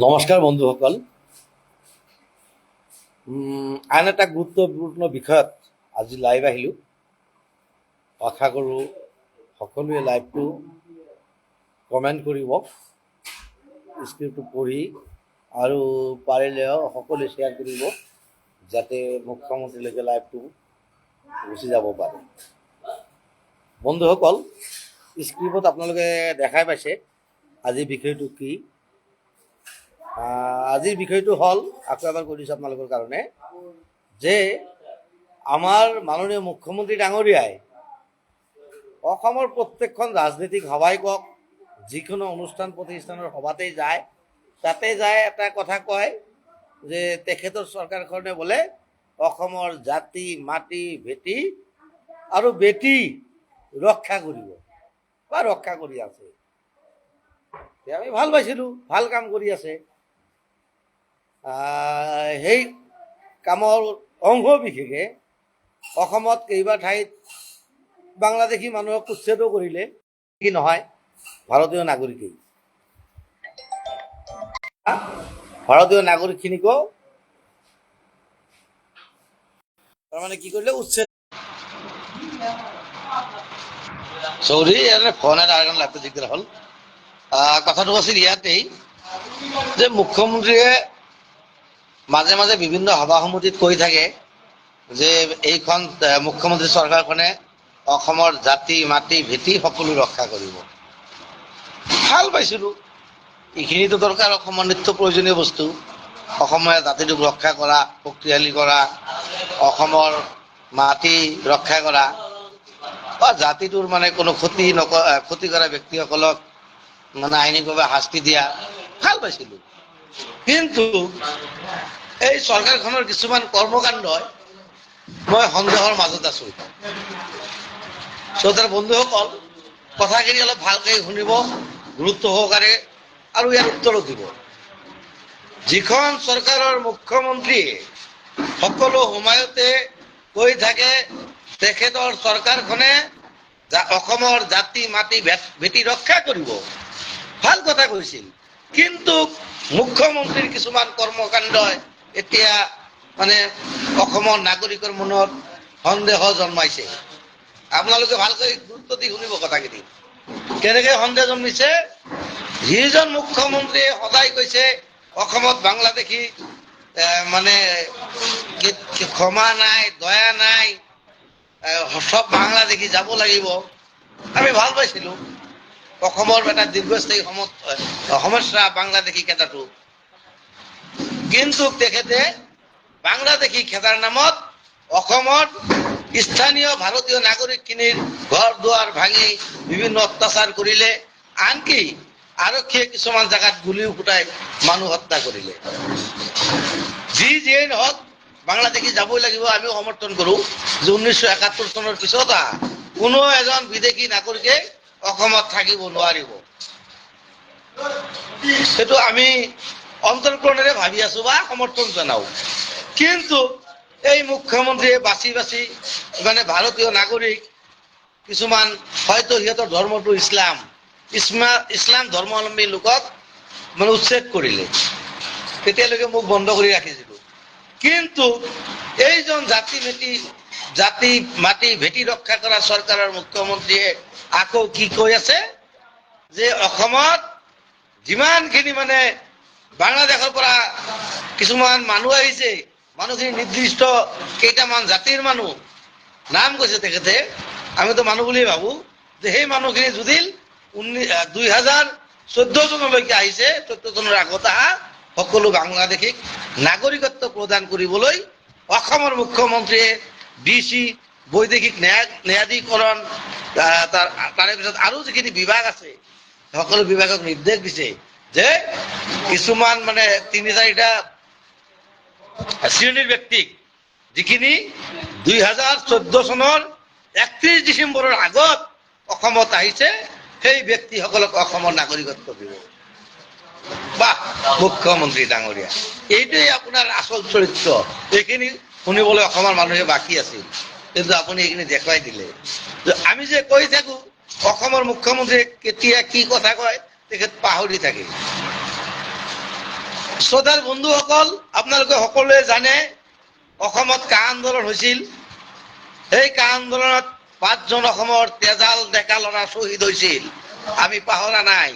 নমস্কাৰ বন্ধুসকল। আন এটা গুৰুত্বপূৰ্ণ বিষয়ত আজি লাইভ আহিলোঁ। আশা কৰোঁ সকলোৱে লাইভটো কমেণ্ট কৰিব, স্ক্ৰিপ্টটো পঢ়ি আৰু পাৰিলেও সকলোৱে শ্বেয়াৰ কৰিব, যাতে মুখ্যমন্ত্ৰীলৈকে লাইভটো গুচি যাব পাৰে। বন্ধুসকল, স্ক্ৰিপ্টত আপোনালোকে দেখাই পাইছে আজিৰ বিষয়টো কি। আজিৰ বিষয়টো হ'ল, আকৌ এবাৰ কৈ দিছোঁ আপোনালোকৰ কাৰণে, যে আমাৰ মাননীয় মুখ্যমন্ত্ৰী ডাঙৰীয়াই অসমৰ প্ৰত্যেকখন ৰাজনৈতিক সভাই কওক, যিকোনো অনুষ্ঠান প্ৰতিষ্ঠানৰ সভাতেই যায়, তাতে যায় এটা কথা কয় যে তেখেতৰ চৰকাৰখনে বোলে অসমৰ জাতি মাটি ভেটি আৰু বেটি ৰক্ষা কৰিব বা ৰক্ষা কৰি আছে। আমি ভাল পাইছিলোঁ, ভাল কাম কৰি আছে। সেই কামৰ অংশ বিশেষে অসমত কেইবা ঠাইত বাংলাদেশী মানুহক উচ্ছেদো কৰিলে, কি নহয় ভাৰতীয় নাগৰিকেই। ভাৰতীয় নাগৰিকখিনিকো তাৰমানে কি কৰিলে, উচ্ছেদ। চৌৰি ফোন এটা লাগতে দিগদাৰ হ'ল। কথাটো আছিল ইয়াতেই যে মুখ্যমন্ত্ৰীয়ে মাজে মাজে বিভিন্ন সভা সমিতিত কৈ থাকে যে এইখন মুখ্যমন্ত্ৰী চৰকাৰখনে অসমৰ জাতি মাটি ভেটি সকলো ৰক্ষা কৰিব। ভাল পাইছিলোঁ, এইখিনিতো দৰকাৰ, অসমৰ নিত্য প্ৰয়োজনীয় বস্তু। অসমীয়া জাতিটোক ৰক্ষা কৰা, শক্তিশালী কৰা, অসমৰ মাটি ৰক্ষা কৰা বা জাতিটোৰ মানে কোনো ক্ষতি কৰা ব্যক্তিসকলক মানে আইনীভাৱে শাস্তি দিয়া, ভাল পাইছিলোঁ। কিন্তু এই চৰকাৰখনৰ কিছুমান কৰ্মকাণ্ডই মই সন্দেহৰ মাজত আছোঁ। শ্ৰোতাৰ বন্ধুসকল, কথাখিনি অলপ ভালকৈ শুনিব, গুৰুত্ব সহকাৰে, আৰু ইয়াৰ উত্তৰো দিব। যিখন চৰকাৰৰ মুখ্যমন্ত্ৰীয়ে সকলো সময়তে কৈ থাকে তেখেতৰ চৰকাৰখনে অসমৰ জাতি মাটি ভেটি ৰক্ষা কৰিব, ভাল কথা কৈছিল। কিন্তু মুখ্যমন্ত্ৰীৰ কিছুমান কৰ্মকাণ্ডই এতিয়া মানে অসমৰ নাগৰিকৰ মনত সন্দেহ জন্মাইছে। আপোনালোকে ভালকৈ গুৰুত্ব দি শুনিব কথাখিনি। কেনেকৈ সন্দেহ জন্মিছে? যিজন মুখ্যমন্ত্ৰীয়ে সদায় কৈছে অসমত বাংলাদেশী মানে ক্ষমা নাই, দয়া নাই, সব বাংলাদেশী যাব লাগিব, আমি ভাল পাইছিলোঁ। অসমৰ এটা দীৰ্ঘস্থায়ী সমস্যা বাংলাদেশী খেদাটো। কিন্তু তেখেতে বাংলাদেশী খেদাৰ নামত অসমত স্থানীয় ভাৰতীয় নাগৰিকখিনিৰ ঘৰ দুৱাৰ ভাঙি বিভিন্ন অত্যাচাৰ কৰিলে, আনকি আৰক্ষীয়ে কিছুমান জেগাত গুলিও ফুটাই মানুহ হত্যা কৰিলে। যিয়েই নহওক, বাংলাদেশী যাবই লাগিব, আমিও সমৰ্থন কৰোঁ যে 1971 চনৰ পিছত কোনো এজন বিদেশী নাগৰিকে অসমত থাকিব নোৱাৰিব। সেইটো আমি অন্তৰ্কৰণেৰে ভাবি আছো বা সমৰ্থন জনাও। কিন্তু এই মুখ্যমন্ত্ৰীয়ে বাছি বাছি মানে ভাৰতীয় নাগৰিক কিছুমান, হয়তো সিহঁতৰ ধৰ্মটো ইছলাম ধৰ্মাৱলম্বী লোকক মানে উচ্ছেদ কৰিলে, তেতিয়ালৈকে মোক বন্ধ কৰি ৰাখিছিলোঁ। কিন্তু এইজন জাতি মাটি ভেটি ৰক্ষা কৰা চৰকাৰৰ মুখ্যমন্ত্ৰীয়ে আকৌ কি কৈ আছে যে অসমত যিমানখিনি মানে বাংলাদেশৰ পৰা কিছুমান মানুহ আহিছে, মানুহখিনি নিৰ্দিষ্ট কেইটামান জাতিৰ মানুহ নাম কৈছে তেখেতে, আমিতো মানুহ বুলিয়ে ভাবো, যে সেই মানুহখিনি যদি 2014 চনলৈকে আহিছে, 14 চনৰ আগত সকলো বাংলাদেশীক নাগৰিকত্ব প্ৰদান কৰিবলৈ অসমৰ মুখ্যমন্ত্ৰীয়ে DC বৈদেশিক ন্যায়াধিকৰণ, তাৰে পিছত আৰু যিখিনি বিভাগ আছে সকলো বিভাগক নিৰ্দেশ দিছে যে কিছুমান মানে 3-4টা শ্ৰেণীৰ ব্যক্তিক, যিখিনি 2014 চনৰ 31 ডিচেম্বৰৰ আগত অসমত আহিছে, সেই ব্যক্তিসকলক অসমৰ নাগৰিকত্ব দিব। বাহ মুখ্যমন্ত্ৰী ডাঙৰীয়া, এইটোৱেই আপোনাৰ আচল চৰিত্ৰ। এইখিনি শুনিবলৈ অসমৰ মানুহে বাকী আছিল, কিন্তু আপুনি এইখিনি দেখুৱাই দিলে। আমি যে কৈ থাকো অসমৰ মুখ্যমন্ত্ৰীয়ে কেতিয়া কি কথা কয় তেখেত পাহৰি থাকে। শ্ৰোতাৰ বন্ধুসকল, আপোনালোকে সকলোৱে জানে অসমত কা আন্দোলন হৈছিল। এই কা আন্দোলনত 5জন অসমৰ তেজাল ডেকা ল'ৰা শ্বহীদ হৈছিল। আমি পাহৰা নাই।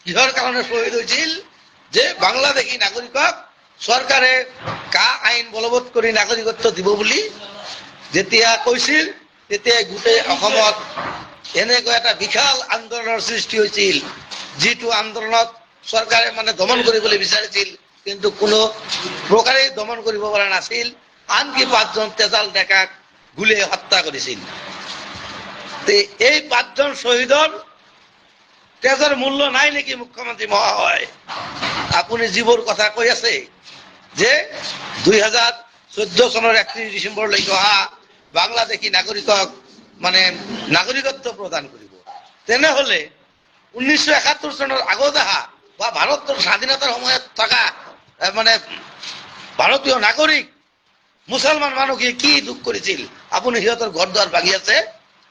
কিহৰ কাৰণে শ্বহীদ হৈছিল? যে বাংলাদেশী নাগৰিকক চৰকাৰে কা আইন বলবৎ কৰি নাগৰিকত্ব দিব বুলি যেতিয়া কৈছিল, তেতিয়া গোটেই অসমত এনেকুৱা এটা বিশাল আন্দোলনৰ সৃষ্টি হৈছিল, যিটো আন্দোলনত চৰকাৰে মানে দমন কৰিবলৈ বিচাৰিছিল, কিন্তু কোনো প্ৰকাৰে দমন কৰিব পৰা নাছিল। আনকি 5জন তেজাল ডেকাক গুলীয়াই হত্যা কৰিছিল। এই 5জন শ্বহীদৰ তেজৰ মূল্য নাই নেকি মুখ্যমন্ত্ৰী মহোদয়? আপুনি যিবোৰ কথা কৈ আছে যে 2014 চনৰ 31 ডিচেম্বৰলৈকে অহা বাংলাদেশী নাগৰিকক মানে নাগৰিকত্ব প্ৰদান কৰিব, তেনেহলে 1971 চনৰ আগত অহা বা ভাৰতৰ স্বাধীনতাৰ সময়ত থকা মানে ভাৰতীয় নাগৰিক মুছলমান মানুহে কি দুখ কৰিছিল? আপুনি সিহঁতৰ ঘৰ দুৱাৰ ভাঙি আছে।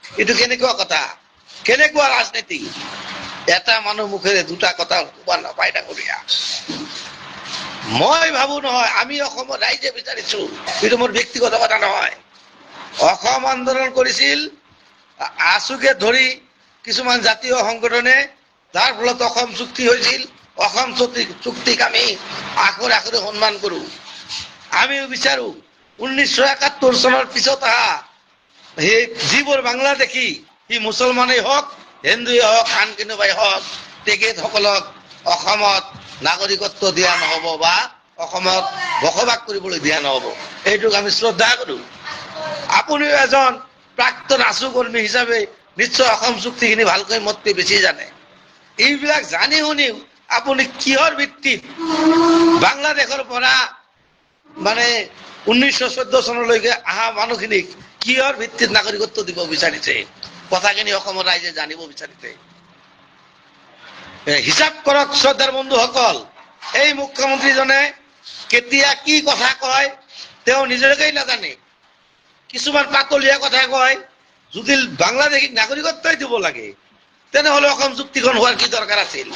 এইটো কেনেকুৱা কথা? কেনেকুৱা ৰাজনীতি? এটা মানুহ মুখেৰে দুটা কথা কোৱা নাপায় ডাঙৰীয়া। মই ভাবো নহয়, আমি অসমৰ ৰাইজে বিচাৰিছো, এইটো মোৰ ব্যক্তিগত কথা নহয়। অসম আন্দোলন কৰিছিল আছুকে ধৰি কিছুমান জাতীয় সংগঠনে, যাৰ ফলত অসম চুক্তি হৈছিল। অসম চুক্তিক আমি আখৰে আখৰে সন্মান কৰো। আমিও বিচাৰো 1971 চনৰ পিছত অহা সেই যিবোৰ বাংলাদেশী, সি মুছলমানেই হওক, হিন্দুৱে হওক, আন কোনোবাই হওক, তেখেতসকলক অসমত নাগৰিকত্ব দিয়া নহব বা অসমত বসবাস কৰিবলৈ দিয়া নহব। এইটোক আমি শ্ৰদ্ধা কৰো। আপুনিও এজন প্ৰাক্তন আছু কৰ্মী হিচাপে নিশ্চয় অসম চুক্তিখিনি ভালকৈ মোতকৈ বেছি জানে। এইবিলাক জানি শুনিও আপুনি কিহৰ ভিত্তিত বাংলাদেশৰ পৰা মানে 1914 চনলৈকে অহা মানুহখিনিক কিহৰ ভিত্তিত নাগৰিকত্ব দিব বিচাৰিছে? কথাখিনি অসমৰ ৰাইজে জানিব বিচাৰিছে। হিচাপ কৰক শ্ৰদ্ধাৰ বন্ধুসকল, এই মুখ্যমন্ত্ৰীজনে কেতিয়া কি কথা কয় তেওঁ নিজকেই নাজানে। কিছুমান পাতলীয়া কথা কয়। যদি বাংলাদেশীক নাগৰিকত্বই দিব লাগে, তেনেহলে অসম চুক্তিখন হোৱাৰ কি দৰকাৰ আছিল?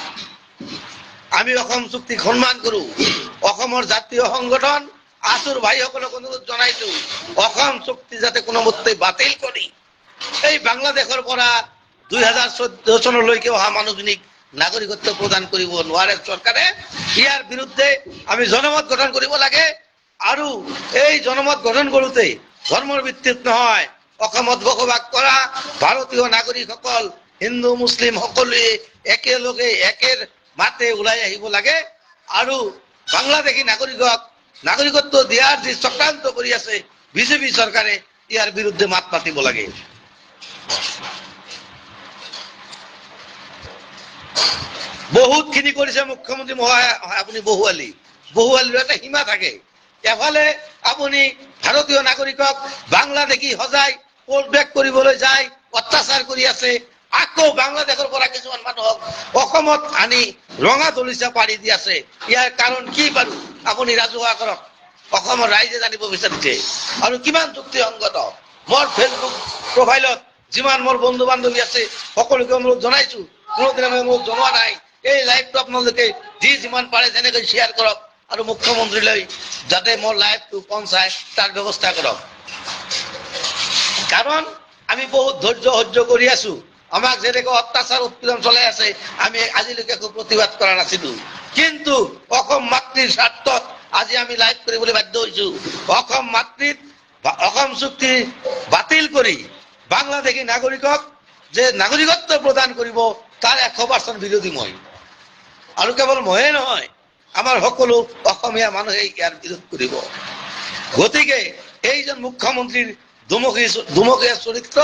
আমি অসম চুক্তিক সন্মান কৰো। অসমৰ জাতীয় সংগঠন আছুৰ ভাইসকলক অনুৰোধ জনাইছো, অসম চুক্তি যাতে কোনোমতে বাতিল কৰি এই বাংলাদেশৰ পৰা 2014 চনলৈকে অহা মানুহখিনিক নাগৰিকত্ব প্ৰদান কৰিব নোৱাৰে চৰকাৰে। ইয়াৰ বিৰুদ্ধে আমি জনমত গঠন কৰিব লাগে। আৰু এই জনমত গঠন কৰোঁতে ধৰ্মৰ ভিত্তিত নহয়, অসমত বসবাস কৰা ভাৰতীয় নাগৰিকসকল হিন্দু মুছলিম সকলোৱে একেলগে একে মাতে ওলাই আহিব লাগে। আৰু বাংলাদেশী নাগৰিকক নাগৰিকত্ব দিয়াৰ যি চক্ৰান্ত কৰি আছে বিজেপি চৰকাৰে, ইয়াৰ বিৰুদ্ধে মাত মাতিব লাগে। বহুতখিনি কৰিছে মুখ্যমন্ত্ৰী মহোদয়। আপুনি বহুৱালিৰ এটা সীমা থাকে। এফালে আপুনি ভাৰতীয় নাগৰিকক বাংলাদেশী সজাই পলবেক কৰিবলৈ যায়, অত্যাচাৰ কৰি আছে। আকৌ বাংলাদেশৰ পৰা কিছুমান মানুহক অসমত আনি ৰঙা দলিচা পাৰি দি আছে। ইয়াৰ কাৰণ কি বাৰু আপুনি ৰাজহুৱা কৰক, অসমৰ ৰাইজে জানিব বিচাৰিছে। আৰু কিমান যুক্তিসংগত? মোৰ ফেচবুক প্ৰফাইলত যিমান মোৰ বন্ধু বান্ধৱী আছে সকলোকে অনুৰোধ জনাইছো, কোনোদিন আমি অনুৰোধ জনোৱা নাই। এই লাইভটো আপোনালোকে যিমান পাৰে তেনেকৈ শ্বেয়াৰ কৰক আৰু মুখ্যমন্ত্ৰীলৈ যাতে মোৰ লাইভটো পਹੁঁচায় তাৰ ব্যৱস্থা কৰক। কাৰণ আমি বহুত ধৈৰ্য সহ্য কৰি আছো। আমাক যেনেকৈ অত্যাচাৰ উৎপীড়ন চলাই আছে, আমি আজিলৈকে একো প্ৰতিবাদ কৰা নাছিলো। কিন্তু অসম মাতৃৰ স্বাৰ্থত আজি আমি লাইভ কৰিবলৈ বাধ্য হৈছো। অসম মাতৃত অসম চুক্তি বাতিল কৰি বাংলাদেশী নাগৰিকক যে নাগৰিকত্ব প্ৰদান কৰিব, তাৰ 100% বিৰোধী মই। আৰু কেৱল ময়ে নহয়, আমাৰ সকলো অসমীয়া মানুহে ইয়াৰ বিৰোধ কৰিব। গতিকে এইজন মুখ্যমন্ত্ৰীৰ দুমুখীয়া চৰিত্ৰ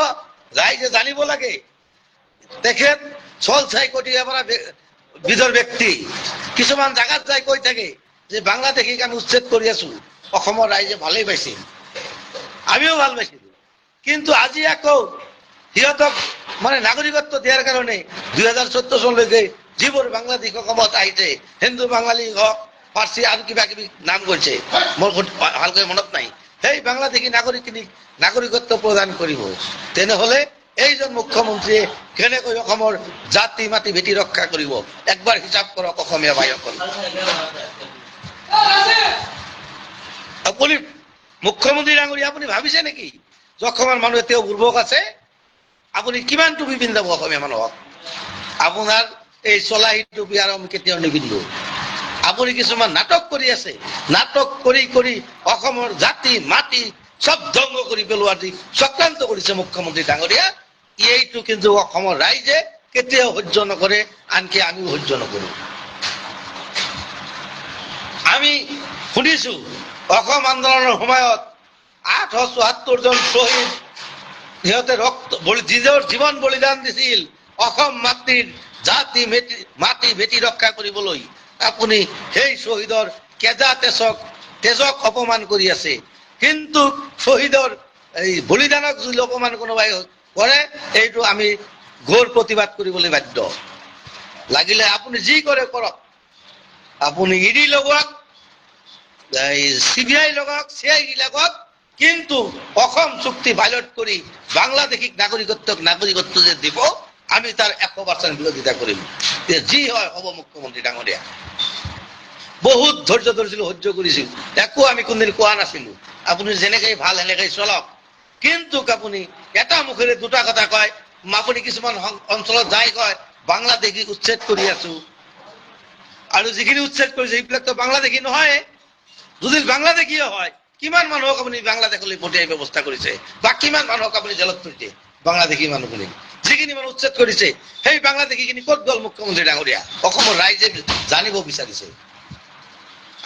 ৰাইজে জানিব লাগে। তেখেত চল চাই কটিয়া পৰা বিধৰ ব্যক্তি। কিছুমান জাগাত যাই কৈ থাকে যে বাংলাদেশীক আমি উচ্ছেদ কৰি আছো। অসমৰ ৰাইজে ভালেই পাইছে, আমিও ভাল পাইছিলো। কিন্তু আজি আকৌ সিহঁতক মানে নাগৰিকত্ব দিয়াৰ কাৰণে 2014 চনলৈকে যিবোৰ বাংলাদেশ অসমত আহিছে, হিন্দু বাঙালী হওক, পাৰ্চী আৰু কিবা কিবি নাম কৰিছে, মোৰ ভালকৈ মনত নাই, সেই বাংলাদেশী নাগৰিকখিনিক নাগৰিকত্ব প্ৰদান কৰিব। তেনেহলে এইজন মুখ্যমন্ত্ৰীয়ে কেনেকৈ অসমৰ জাতি মাটি ভেটি ৰক্ষা কৰিব? একবাৰ হিচাপ কৰক অসমীয়া ভাইসকল। আপুনি মুখ্যমন্ত্ৰী ডাঙৰীয়া, আপুনি ভাবিছে নেকি যে অসমৰ মানুহ এতিয়াও বুৰ্বক আছে? আপুনি কিমান টুপি পিন্ধাব অসমীয়া মানুহক? আপোনাৰ এই চলাহী টুপি আৰু আমি কেতিয়াও নিপিন্ধো। আপুনি কিছুমান নাটক কৰি আছে, নাটক কৰি কৰি অসমৰ জাতি মাটি চব ধ্বংস কৰি পেলোৱাৰ যি চক্ৰান্ত কৰিছে মুখ্যমন্ত্ৰী ডাঙৰীয়া, এইটো কিন্তু অসমৰ ৰাইজে কেতিয়াও সহ্য নকৰে, আনকি আমিও সহ্য নকৰো। আমি শুনিছো অসম আন্দোলনৰ সময়ত 874 জন শ্বহীদ, সিহঁতে নিজৰ জীৱন বলিদান দিছিল অসম মাতৃৰ জাতি মাটি ভেটি ৰক্ষা কৰিবলৈ। আপুনি সেই শ্বহীদৰ কেজা তেজক অপমান কৰি আছে। কিন্তু শ্বহীদৰ এই বলিদানক যদি অপমান কোনোবাই কৰে, এইটো আমি ঘোৰ প্ৰতিবাদ কৰিবলৈ বাধ্য। লাগিলে আপুনি যি কৰে কৰক, আপুনি ইডি লগক, CBI লগক, CID লগক, কিন্তু অসম চুক্তি ভাইলেট কৰি বাংলাদেশীক নাগৰিকত্ব যে দিব, আমি তাৰ 100% বিৰোধিতা কৰিম। যি হয় হ'ব। মুখ্যমন্ত্ৰী ডাঙৰীয়া, বহুত ধৈৰ্য ধৰিছিলো, সহ্য কৰিছিল, একো আমি কোনদিন কোৱা নাছিলো। আপুনি যেনেকৈ ভাল সেনেকৈ চলক, কিন্তু আপুনি এটা মুখেৰে দুটা কথা কয়। আপুনি কিছুমান অঞ্চলত যাই কয় বাংলাদেশীক উচ্ছেদ কৰি আছো, আৰু যিখিনি উচ্ছেদ কৰিছে সেইবিলাকতো বাংলাদেশী নহয়। যদি বাংলাদেশীয়ে হয়, কিমান মানুহক আপুনি বাংলাদেশলৈ পঠিয়াই ব্যৱস্থা কৰিছে, বা কিমান মানুহক আপুনি জেলত থৈছে বাংলাদেশী মানুহখিনি? যিখিনি মানুহ উচ্ছেদ কৰিছে সেই বাংলাদেশীখিনি ক'ত গ'ল? মুখ্যমন্ত্ৰী ডাঙৰীয়া, অসমৰ ৰাইজে জানিব বিচাৰিছে।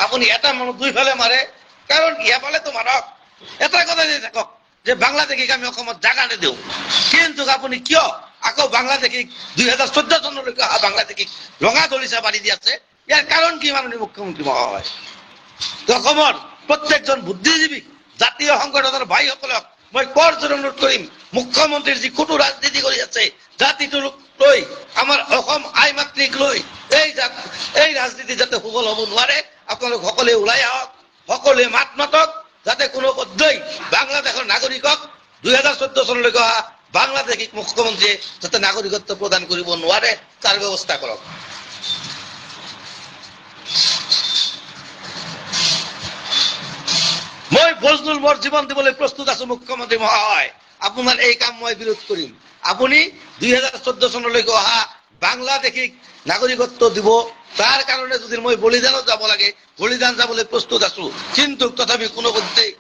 আপুনি এটা মানুহ দুইফালে মাৰে, কাৰণ এফালেতো মাৰক, এটা কথা যে থাকক যে বাংলাদেশীক আমি অসমত জাগা নিদিওঁ, কিন্তু আপুনি কিয় আকৌ বাংলাদেশীক 2014 চনলৈকে অহা বাংলাদেশীক ৰঙা দলিচা বান্ধি দি আছে? ইয়াৰ কাৰণ কি মাননীয় মুখ্যমন্ত্ৰী মহোদয়? অসমৰ প্ৰত্যেকজন বুদ্ধিজীৱী জাতীয় সংগঠনৰ ভাইসকলক মই কৰজোৰে অনুৰোধ কৰিম, মুখ্যমন্ত্ৰীৰ যি কটু ৰাজনীতি কৰি আছে জাতিটোক লৈ, আমাৰ অসম আই মাতৃক লৈ, এই ৰাজনীতি যাতে সফল হ'ব নোৱাৰে, আপোনালোক সকলোৱে ওলাই আহক, সকলোৱে মাত মাতক, যাতে কোনো পধ্যেই বাংলাদেশৰ নাগৰিকক 2014 চনলৈকে অহা বাংলাদেশীক মুখ্যমন্ত্ৰীয়ে যাতে নাগৰিকত্ব প্ৰদান কৰিব নোৱাৰে, তাৰ ব্যৱস্থা কৰক। মই ফজলুল মোৰ জীৱন দিবলৈ প্ৰস্তুত আছো মুখ্যমন্ত্ৰী মহোদয়, আপোনাৰ এই কাম মই বিৰোধ কৰিম। আপুনি 2014 চনলৈকে অহা বাংলাদেশীক নাগৰিকত্ব দিব, তাৰ কাৰণে যদি মই বলিদানত যাব লাগে, বলিদান যাবলৈ প্ৰস্তুত আছো। কিন্তু তথাপি কোনো পধ্যেই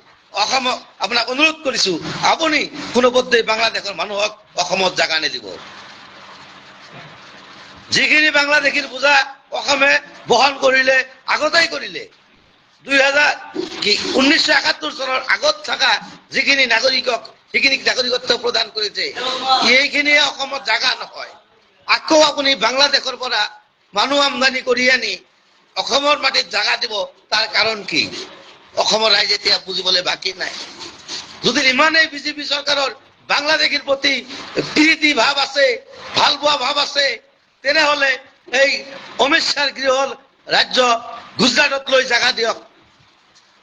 অসমক আপোনাক অনুৰোধ কৰিছো, আপুনি কোনো পধ্যেই বাংলাদেশৰ মানুহক অসমত জাগা নিদিব। যিখিনি বাংলাদেশীৰ বোজা অসমে বহন কৰিলে, আগতেই কৰিলে, 1971 চনৰ আগত থকা যিখিনি নাগৰিকক সেইখিনিক নাগৰিকত্ব প্ৰদান কৰিছে, এইখিনিয়ে অসমত জাগা নহয়। আকৌ আপুনি বাংলাদেশৰ পৰা মানুহ আমদানি কৰি আনি অসমৰ মাটিত জাগা দিব, তাৰ কাৰণ কি? অসমৰ ৰাইজে এতিয়া বুজিবলৈ বাকী নাই। যদি ইমানেই বিজেপি চৰকাৰৰ বাংলাদেশীৰ প্ৰতি প্ৰীতি ভাৱ আছে, ভাল পোৱা ভাৱ আছে, তেনেহলে এই অমিত শ্বাহ গৃহ ৰাজ্য গুজৰাটত লৈ জাগা দিয়ক,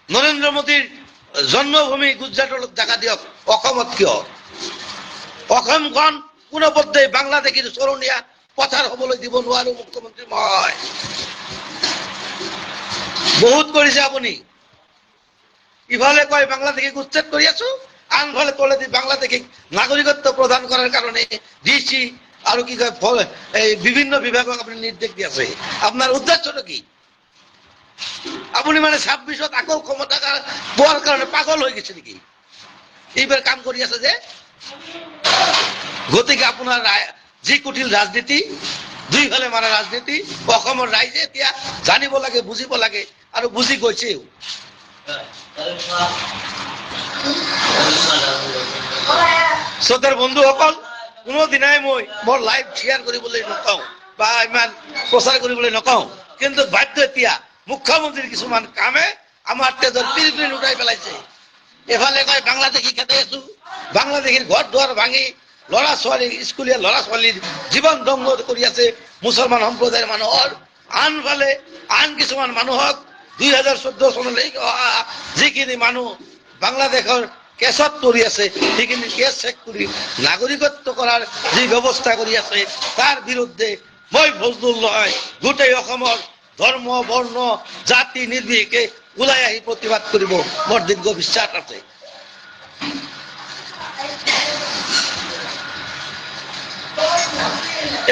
নৰেন্দ্ৰ মোদীৰ জন্মভূমি গুজৰাটত জাগা দিয়ক, অসমত কিয়? অসমখন কোনো পধ্যেই বাংলাদেশীৰ চৰণীয়া পথাৰ হবলৈ দিব নোৱাৰো মুখ্যমন্ত্ৰী মহোদয়। বহুত কৰিছে আপুনি, ইফালে কয় বাংলাদেশীক উচ্ছেদ কৰি আছো, আনফালে তলেদি বাংলাদেশীক নাগৰিকত্ব প্ৰদান কৰাৰ কাৰণে DC আৰু কি কয় এই বিভিন্ন বিভাগক আপুনি নিৰ্দেশ দি আছে। আপোনাৰ উদ্দেশ্যটো কি? আপুনি মানে 26ত আকৌ ক্ষমতা পোৱাৰ কাৰণে পাগল হৈ গৈছে নেকি? এইবাৰ কাম কৰি আছে যে, গতিকে আপোনাৰ যি কুটিল ৰাজনীতি, দুইফালে মাৰা ৰাজনীতি, অসমৰ ৰাইজে এতিয়া জানিব লাগে, বুজিব লাগে, আৰু বুজি গৈছেও। শ্ৰোতাৰ বন্ধুসকল, কোনোদিনাই মই মোৰ লাইভ শ্বেয়াৰ কৰিবলৈ নকওঁ বা ইমান প্ৰচাৰ কৰিবলৈ নকওঁ, কিন্তু বাধ্য এতিয়া মুখ্যমন্ত্ৰীৰ কিছুমান কামে আমাৰ তেজৰ পিৰপিৰি উঠাই পেলাইছে। এফালে কয় বাংলাদেশী খেদাই আছো, বাংলাদেশীৰ ঘৰ দুৱাৰ ভাঙি ল'ৰা ছোৱালী, স্কুলীয়া ল'ৰা ছোৱালীৰ জীৱন ধ্বংস কৰি আছে মুছলমান সম্প্ৰদায়ৰ মানুহৰ। আনফালে আন কিছুমান মানুহক 2014 চনলৈকে অহা যিখিনি মানুহ বাংলাদেশৰ কেছত পৰি আছে, সেইখিনি কেছ চেক কৰি নাগৰিকত্ব কৰাৰ যি ব্যৱস্থা কৰি আছে, তাৰ বিৰুদ্ধে মই ফজলুল নহয়, গোটেই অসমৰ ধৰ্ম বৰ্ণ জাতি নিৰ্বিশেষে ওলাই আহি প্ৰতিবাদ কৰিব মোৰ দীৰ্ঘ বিশ্বাস আছে।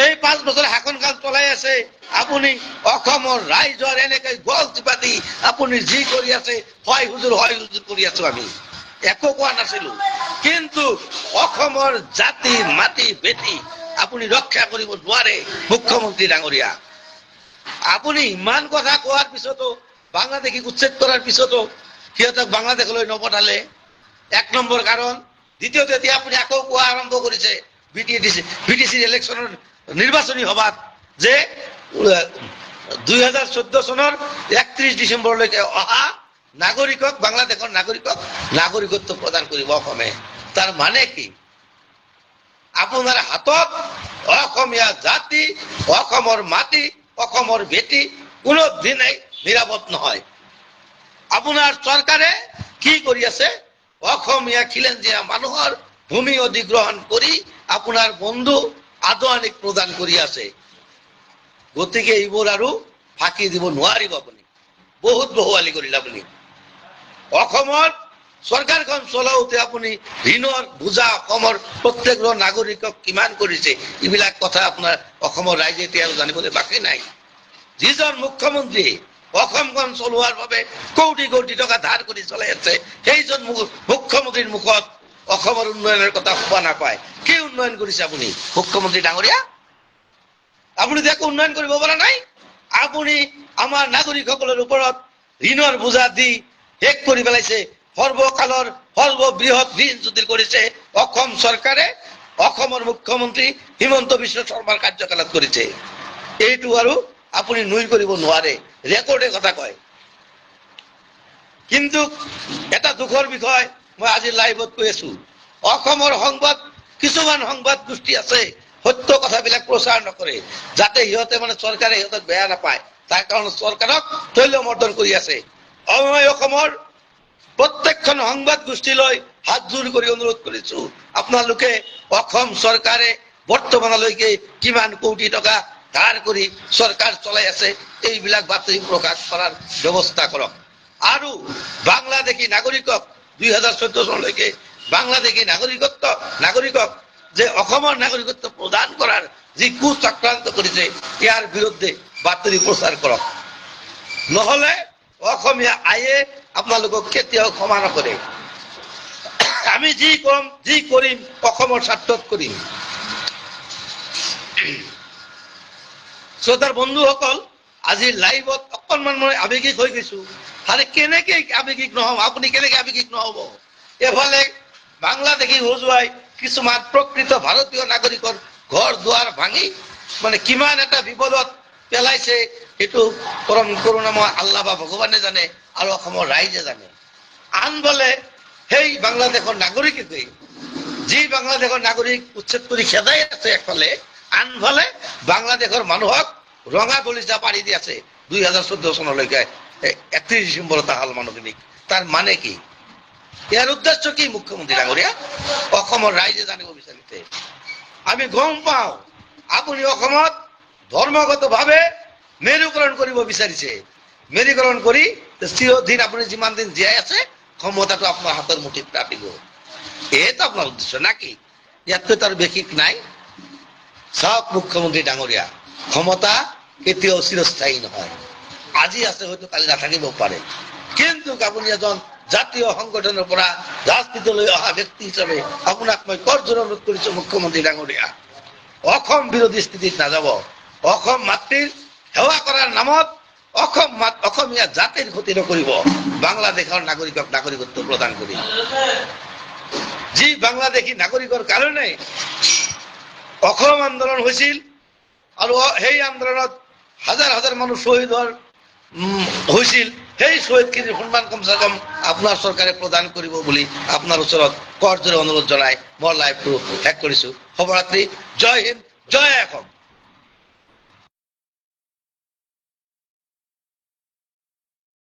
এই 5 বছৰ শাসনকাল চলাই আছে আপুনি অসমৰ ৰাইজৰ এনেকে গল চিপাতি আপুনি যি কৰি আছে হয় হুজুৰ কৰি আছো আমি একো কোৱা নাছিলো, কিন্তু অসমৰ জাতি মাটি বেটি আপুনি ৰক্ষা কৰিব নোৱাৰে মুখ্যমন্ত্ৰী ডাঙৰীয়া। আপুনি ইমান কথা কোৱাৰ পিছতো বাংলাদেশীক উচ্ছেদ কৰাৰ পিছতো সিহঁতক বাংলাদেশলৈ নপঠালে 1 নম্বৰ কাৰণ। দ্বিতীয়তে এতিয়া আপুনি আকৌ কোৱা আৰম্ভ কৰিছে বিটিচিৰ ইলেকশ্যনৰ নিৰ্বাচনী সভাত যে 2014 চনৰ 31 ডিচেম্বৰলৈকে অহা নাগৰিকক বাংলাদেশৰ নাগৰিকত্ব প্ৰদান কৰিব অসমে। তাৰ মানে কি? আপোনাৰ হাতত অসমীয়া জাতি, অসমৰ মাটি, অসমৰ বেটি কোনো দিনেই নিৰাপদ নহয়। আপোনাৰ চৰকাৰে কি কৰি আছে? অসমীয়া খিলঞ্জীয়া মানুহৰ ভূমি অধিগ্ৰহণ কৰি আপোনাৰ বন্ধু আদৱানীক প্ৰদান কৰি আছে। গতিকে এইবোৰ আৰু ফাঁকি দিব নোৱাৰিব আপুনি। বহুত বহুৱালি কৰিলে আপুনি। অসমৰ চৰকাৰখন চলাওতে আপুনি ঋণৰ বোজা অসমৰ প্ৰত্যেকজন নাগৰিকক কিমান কৰিছে এইবিলাক কথা আপোনাৰ অসমৰ ৰাইজে এতিয়া জানিবলৈ বাকী নাই। যিজন মুখ্যমন্ত্ৰী অসমখন চলোৱাৰ বাবে কোটি কোটি টকা ধাৰ কৰি চলাই আছে সেইজন মুখ্যমন্ত্ৰীৰ মুখত অসমৰ উন্নয়নৰ কথা শুনা নাপায়। কি উন্নয়ন কৰিছে আপুনি মুখ্যমন্ত্ৰী ডাঙৰীয়া? আপুনি একো উন্নয়ন কৰিব পৰা নাই। আপুনি আমাৰ নাগৰিকসকলৰ ওপৰত ঋণৰ বোজা দি শেষ কৰি পেলাইছে। সৰ্বকালৰ সৰ্ববৃহৎ ঋণ যদি কৰিছে অসম চৰকাৰে অসমৰ মুখ্যমন্ত্ৰী হিমন্ত বিশ্ব শৰ্মাৰ কাৰ্যকালত কৰিছে। এইটো আৰু আপুনি নুই কৰিব নোৱাৰে, ৰেকৰ্ডে কথা কয়। কিন্তু এটা দুখৰ বিষয় মই আজি লাইভত কৈ আছো, অসমৰ সংবাদ কিছুমান সংবাদ গোষ্ঠী আছে সত্য কথাবিলাক প্ৰচাৰ নকৰে যাতে সিহঁতে মানে চৰকাৰে সিহঁতক বেয়া নাপায়, তাৰ কাৰণে চৰকাৰক তৈলমৰ্দন কৰি আছে। মই অসমৰ প্ৰত্যেকখন সংবাদ গোষ্ঠীলৈ হাত জোৰ কৰি অনুৰোধ কৰিছো, আপোনালোকে অসম চৰকাৰে বৰ্তমানলৈকে কিমান কোটি টকা ধাৰ কৰি চৰকাৰ চলাই আছে এইবিলাক বাতৰি প্ৰকাশ কৰাৰ ব্যৱস্থা কৰক। আৰু বাংলাদেশী নাগৰিকক 2014 চনলৈকে বাংলাদেশী নাগৰিকক যে অসমৰ নাগৰিকত্ব প্ৰদান কৰাৰ যি কুচক্ৰান্ত কৰিছে ইয়াৰ বিৰুদ্ধে বাতৰি প্ৰচাৰ কৰক। নহলে অসমীয়া আইয়ে আপোনালোকক কেতিয়াও ক্ষমা নকৰে। আমি যি কৰিম অসমৰ স্বাৰ্থত কৰিম। শ্ৰোতাৰ বন্ধুসকল, আজি লাইভত অকণমান মই আৱেগিক হৈ গৈছো। আৰে কেনেকে আৱেগিক নহম? আপুনি কেনেকে আৱেগিক নহব? এফালে বাংলাদেশী হুজুৱাই কিছুমান প্ৰকৃত ভাৰতীয় নাগৰিকৰ ঘৰ দুৱাৰ ভাঙি মানে কিমান এটা বিপদত পেলাইছে সেইটো পৰম কৰুণাময় আল্লাহ বা ভগৱানে জানে আৰু অসমৰ ৰাইজে জানে। আনফালে সেই বাংলাদেশৰ নাগৰিকে যি বাংলাদেশৰ নাগৰিক উচ্ছেদ কৰি খেদাই আছে একফালে, আনফালে বাংলাদেশৰ মানুহক ৰঙা গলিচা পাৰি দি আছে 2014 চনলৈকে 31 ডিচেম্বৰত আহল মানুহখিনিক। তাৰ মানে কি? ইয়াৰ উদ্দেশ্য কি মুখ্যমন্ত্ৰী ডাঙৰীয়া? অসমৰ ৰাইজে জানিব বিচাৰিছে। আমি গম পাওঁ আপুনি অসমত ধৰ্মগতভাৱে মেৰুকৰণ কৰিব বিচাৰিছে। মেৰুকৰণ কৰি চিৰদিন আপুনি যিমান দিন জীয়াই আছে ক্ষমতাটো আপোনাৰ হাতৰ মুঠিত ৰাখিব, এইটো আপোনাৰ উদ্দেশ্য নাকি? ইয়াততো তাৰ বেশিক নাই। চাওক মুখ্যমন্ত্ৰী ডাঙৰীয়া, ক্ষমতা কেতিয়াও চিৰস্থায়ী নহয়। আজি আছে হয়তো কালি নাথাকিব পাৰে, কিন্তু আপুনি এজন জাতীয় সংগঠনৰ পৰা ৰাজনীতিলৈ অহা ব্যক্তি হিচাপে আপোনাক মই কৰজোৰে অনুৰোধ কৰিছো মুখ্যমন্ত্ৰী ডাঙৰীয়া, অসম বিৰোধী স্থিতিত নাযাব। অসম মাতৃৰ সেৱা কৰাৰ নামত অসমীয়া জাতিৰ ক্ষতি নকৰিব বাংলাদেশৰ নাগৰিকক নাগৰিকত্ব প্ৰদান কৰি। যি বাংলাদেশী নাগৰিকৰ কাৰণে অসম আন্দোলন হৈছিল আৰু সেই আন্দোলনত হাজাৰ হাজাৰ মানুহ শ্বহীদ হৈছিল, সেই শ্বহীদখিনিৰ সন্মান কমচে কম আপোনাৰ চৰকাৰে প্ৰদান কৰিব বুলি আপোনাৰ ওচৰত কৰজোৰে অনুৰোধ জনাই মই লাইভটো শেষ কৰিছো। শুভৰাত্ৰি। জয় হিন্দ, জয় অসম।